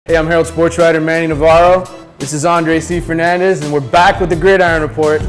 Hey, I'm Herald sports writer Manny Navarro. This is Andre C. Fernandez, and we're back with the Gridiron Report.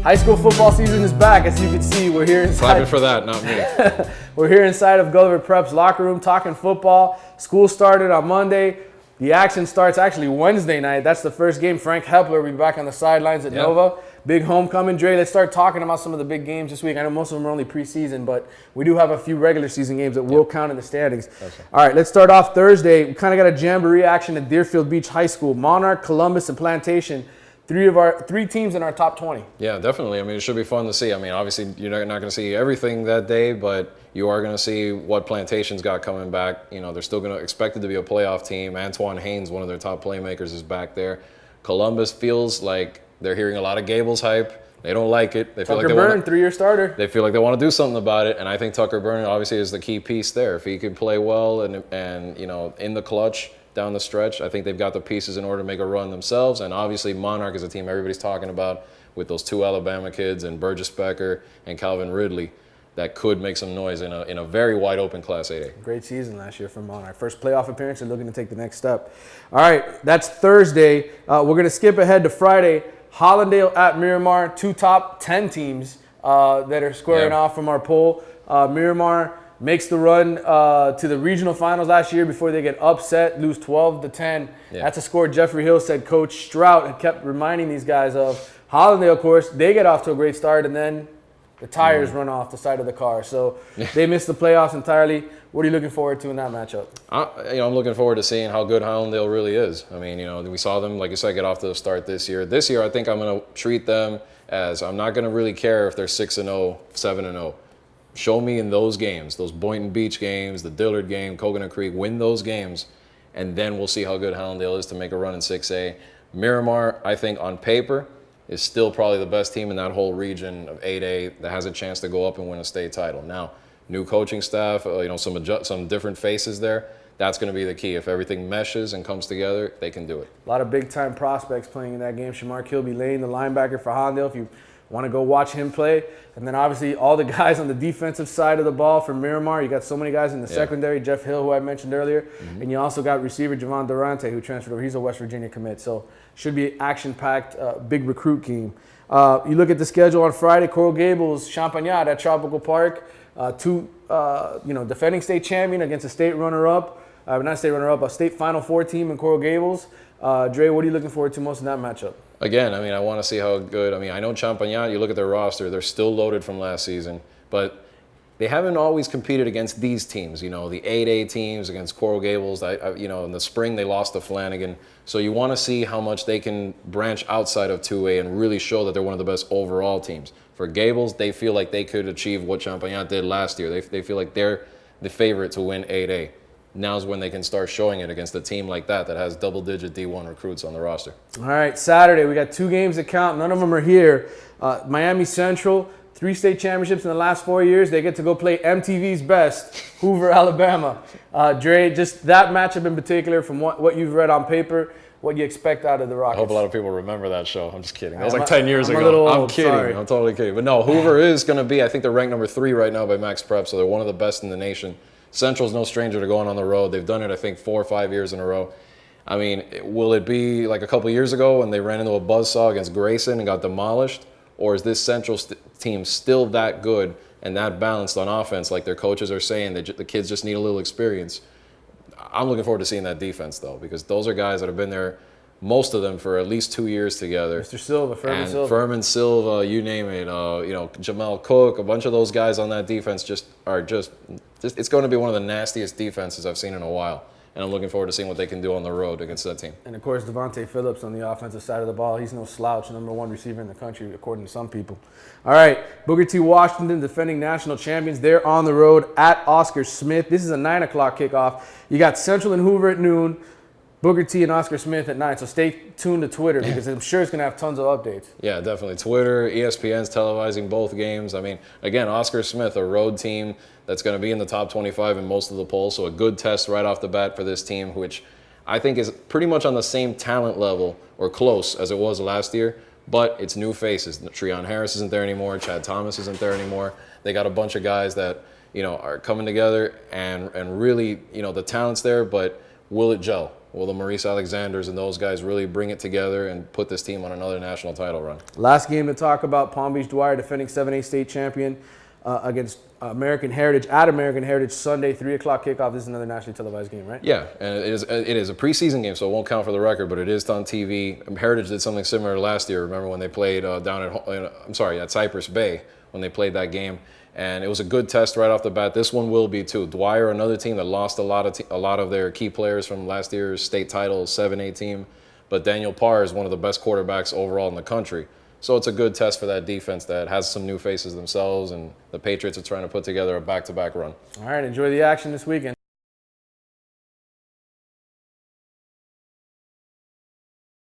High school football season is back. As you can see, we're here inside. Clapping for that, not me. We're here inside of Gulliver Prep's locker room talking football. School started on Monday. The action starts actually Wednesday night. That's the first game. Frank Hepler will be back on the sidelines at Nova. Big homecoming. Dre, let's start talking about some of the big games this week. I know most of them are only preseason, but we do have a few regular season games that will count in the standings. Okay. All right, let's start off Thursday. We kind of got a jamboree action at Deerfield Beach High School. Monarch, Columbus, and Plantation. Three teams in our top 20. Yeah, definitely. I mean, it should be fun to see. I mean, obviously, you're not going to see everything that day, but you are going to see what Plantation's got coming back. You know, they're still going to expect it to be a playoff team. Antoine Haynes, one of their top playmakers, is back there. Columbus feels like they're hearing a lot of Gables hype. They don't like it. They feel Tucker like Byrne, 3-year starter. They feel like they want to do something about it, and I think Tucker Byrne obviously is the key piece there. If he can play well and you know, in the clutch down the stretch, I think they've got the pieces in order to make a run themselves. And obviously Monarch is a team everybody's talking about with those two Alabama kids and Burgess Becker and Calvin Ridley that could make some noise in a very wide open Class 8A. Great season last year for Monarch. First playoff appearance and looking to take the next step. All right, that's Thursday. We're going to skip ahead to Friday. Hollandale at Miramar, two top 10 teams that are squaring off from our poll. Miramar makes the run to the regional finals last year before they get upset, lose 12-10. Yeah. That's a score Jeffrey Hill said Coach Strout had kept reminding these guys of. Hollandale, of course, they get off to a great start, and then the tires run off the side of the car. So they missed the playoffs entirely. What are you looking forward to in that matchup? I'm looking forward to seeing how good Hollandale really is. I mean, you know, we saw them, like you said, get off to the start this year. This year, I think I'm going to treat them as I'm not going to really care if they're 6-0, 7-0. Show me in those games, those Boynton Beach games, the Dillard game, Coconut Creek, win those games, and then we'll see how good Hollandale is to make a run in 6A. Miramar, I think on paper, is still probably the best team in that whole region of 8A that has a chance to go up and win a state title. Now, new coaching staff, you know, some different faces there. That's going to be the key. If everything meshes and comes together, they can do it. A lot of big-time prospects playing in that game. Shamar Kilby-Lane, the linebacker for Hollandale, if you want to go watch him play. And then obviously all the guys on the defensive side of the ball for Miramar. You got so many guys in the secondary. Jeff Hill, who I mentioned earlier. And you also got receiver Javon Durante, who transferred over. He's a West Virginia commit. So should be action-packed, big recruit game. You look at the schedule on Friday, Coral Gables, Champagnat at Tropical Park. Defending state champion against a state runner-up. Not state runner-up, a state Final Four team in Coral Gables. Dre, what are you looking forward to most in that matchup? Again, I mean, I want to see how good. I mean, I know Champagnat, you look at their roster, they're still loaded from last season, but they haven't always competed against these teams, you know, the 8A teams against Coral Gables. In the spring they lost to Flanagan. So you want to see how much they can branch outside of 2A and really show that they're one of the best overall teams. For Gables, they feel like they could achieve what Champagnat did last year. They feel like they're the favorite to win 8A. Now's when they can start showing it against a team like that has double-digit D1 recruits on the roster. All right, Saturday, we got two games that count. None of them are here. Miami Central, 3 state championships in the last 4 years. They get to go play MTV's Best, Hoover, Alabama. Dre, just that matchup in particular, from what you've read on paper, what you expect out of the Rockets. I hope a lot of people remember that show. I'm just kidding. That was like 10 years ago. I'm kidding. Sorry. I'm totally kidding. But no, Hoover is going to be, I think they're ranked number 3 right now by Max Prep, so they're one of the best in the nation. Central's no stranger to going on the road. They've done it, I think, 4 or 5 years in a row. I mean, will it be like a couple years ago when they ran into a buzzsaw against Grayson and got demolished? Or is this Central team still that good and that balanced on offense, like their coaches are saying, that the kids just need a little experience? I'm looking forward to seeing that defense, though, because those are guys that have been there, most of them, for at least 2 years together. Mr. Silva, Furman Silva, you name it. Jamal Cook, a bunch of those guys on that defense it's going to be one of the nastiest defenses I've seen in a while. And I'm looking forward to seeing what they can do on the road against that team. And, of course, Devontae Phillips on the offensive side of the ball. He's no slouch, #1 receiver in the country, according to some people. All right, Booker T. Washington, defending national champions. They're on the road at Oscar Smith. This is a 9 o'clock kickoff. You got Central and Hoover at noon. Booker T and Oscar Smith at 9. So stay tuned to Twitter because I'm sure it's going to have tons of updates. Yeah, definitely. Twitter, ESPN's televising both games. I mean, again, Oscar Smith, a road team that's going to be in the top 25 in most of the polls. So a good test right off the bat for this team, which I think is pretty much on the same talent level or close as it was last year. But it's new faces. Treon Harris isn't there anymore. Chad Thomas isn't there anymore. They got a bunch of guys that, are coming together and really, the talent's there, but will it gel? Will the Maurice Alexanders and those guys really bring it together and put this team on another national title run? Last game to talk about, Palm Beach Dwyer, defending 7A state champion against American Heritage at American Heritage Sunday, 3 o'clock kickoff. This is another nationally televised game, right? Yeah, and it is a preseason game, so it won't count for the record, but it is on TV. Heritage did something similar last year. Remember when they played at Cypress Bay when they played that game, and it was a good test right off the bat. This one will be too. Dwyer, another team that lost a lot of their key players from last year's state title 7A team, but Daniel Parr is one of the best quarterbacks overall in the country. So it's a good test for that defense that has some new faces themselves, and the Patriots are trying to put together a back-to-back run. All right, enjoy the action this weekend.